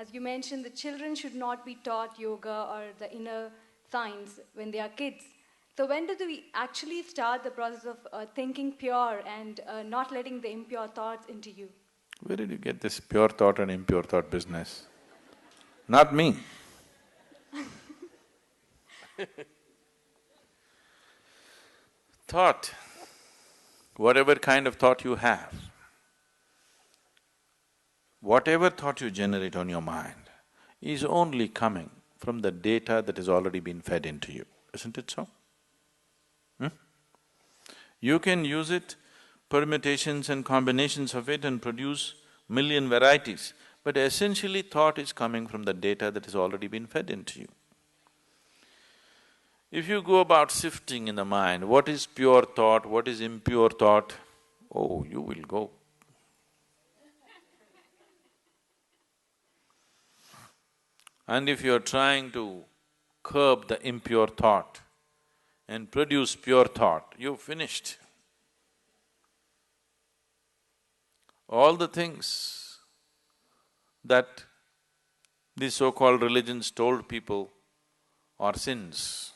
as you mentioned, the children should not be taught yoga or the inner science when they are kids. So when do we actually start the process of thinking pure and not letting the impure thoughts into you? Where did you get this pure thought and impure thought business? Not me. Thought, whatever kind of thought you have, whatever thought you generate on your mind is only coming from the data that has already been fed into you, isn't it so? You can use it, permutations and combinations of it and produce million varieties, but essentially thought is coming from the data that has already been fed into you. If you go about sifting in the mind, what is pure thought, what is impure thought, oh, you will go. And if you're trying to curb the impure thought and produce pure thought, you've finished. All the things that these so-called religions told people are sins,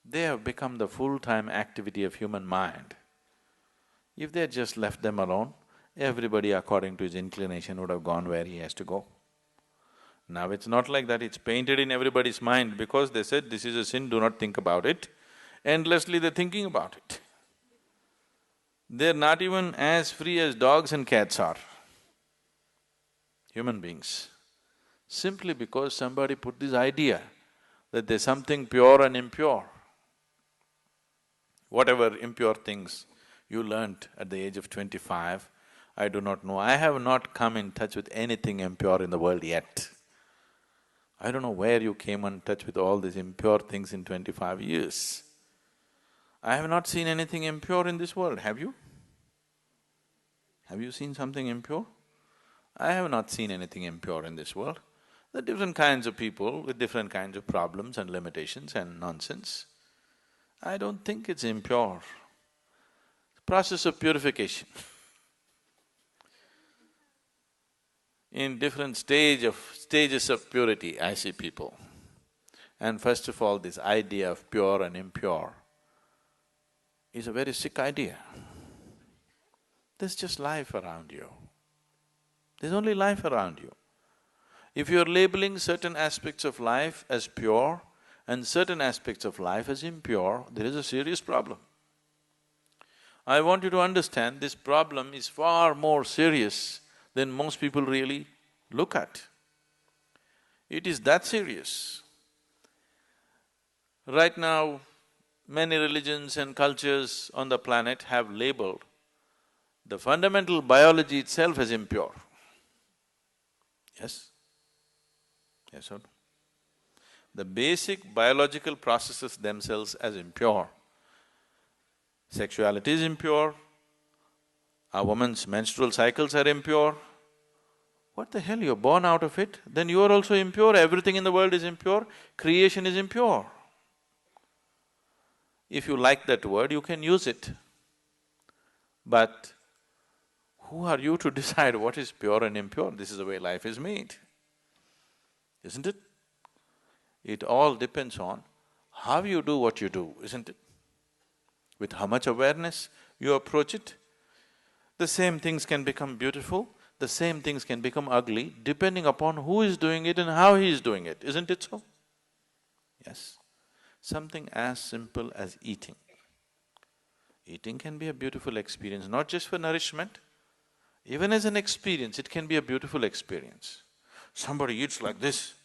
they have become the full-time activity of human mind. If they had just left them alone, everybody according to his inclination would have gone where he has to go. Now it's not like that, it's painted in everybody's mind because they said, this is a sin, do not think about it. Endlessly they're thinking about it. They're not even as free as dogs and cats are, human beings. Simply because somebody put this idea that there's something pure and impure. Whatever impure things you learnt at the age of 25, I do not know. I have not come in touch with anything impure in the world yet. I don't know where you came in touch with all these impure things in 25 years. I have not seen anything impure in this world, have you? Have you seen something impure? I have not seen anything impure in this world. There are different kinds of people with different kinds of problems and limitations and nonsense. I don't think it's impure. Process of purification. In different stages of purity, I see people. And first of all, this idea of pure and impure is a very sick idea. There's just life around you. There's only life around you. If you're labeling certain aspects of life as pure and certain aspects of life as impure, there is a serious problem. I want you to understand this problem is far more serious than most people really look at. It is that serious. Right now, many religions and cultures on the planet have labeled the fundamental biology itself as impure. Yes? Yes or no? The basic biological processes themselves as impure. Sexuality is impure, a woman's menstrual cycles are impure. What the hell, you're born out of it, then you are also impure, everything in the world is impure, creation is impure. If you like that word, you can use it. But who are you to decide what is pure and impure? This is the way life is made, isn't it? It all depends on how you do what you do, isn't it? With how much awareness you approach it. The same things can become beautiful, the same things can become ugly, depending upon who is doing it and how he is doing it, isn't it so? Yes. Something as simple as eating. Eating can be a beautiful experience, not just for nourishment, even as an experience, it can be a beautiful experience. Somebody eats like this,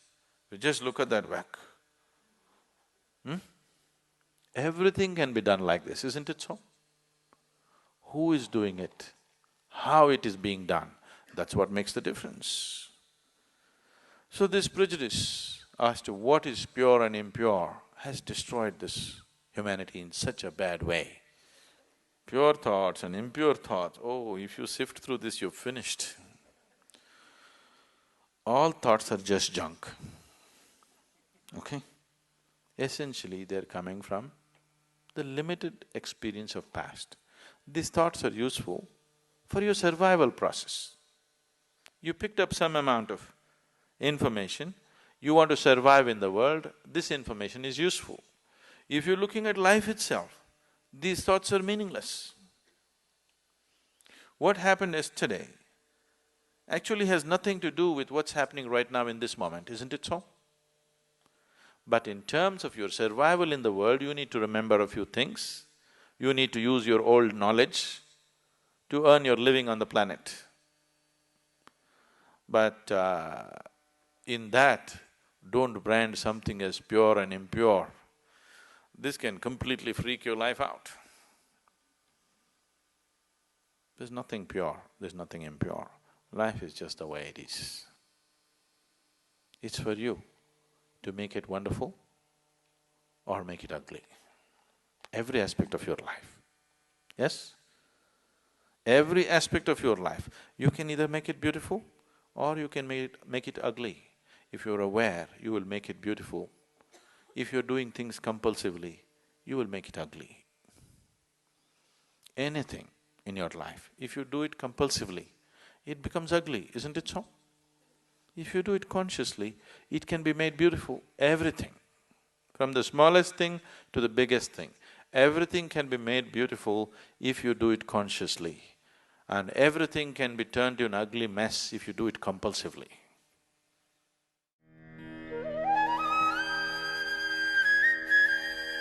you just look at that whack. Everything can be done like this, isn't it so? Who is doing it? How it is being done, that's what makes the difference. So this prejudice as to what is pure and impure has destroyed this humanity in such a bad way. Pure thoughts and impure thoughts, oh, if you sift through this, you've finished. All thoughts are just junk, okay? Essentially, they're coming from the limited experience of past. These thoughts are useful for your survival process. You picked up some amount of information, you want to survive in the world, this information is useful. If you're looking at life itself, these thoughts are meaningless. What happened yesterday actually has nothing to do with what's happening right now in this moment, isn't it so? But in terms of your survival in the world, you need to remember a few things. You need to use your old knowledge to earn your living on the planet. But in that, don't brand something as pure and impure. This can completely freak your life out. There's nothing pure, there's nothing impure. Life is just the way it is. It's for you to make it wonderful or make it ugly. Every aspect of your life. Yes? Every aspect of your life. You can either make it beautiful or you can make it ugly. If you're aware, you will make it beautiful. If you're doing things compulsively, you will make it ugly. Anything in your life, if you do it compulsively, it becomes ugly, isn't it so? If you do it consciously, it can be made beautiful, everything. From the smallest thing to the biggest thing, everything can be made beautiful if you do it consciously. And everything can be turned to an ugly mess if you do it compulsively.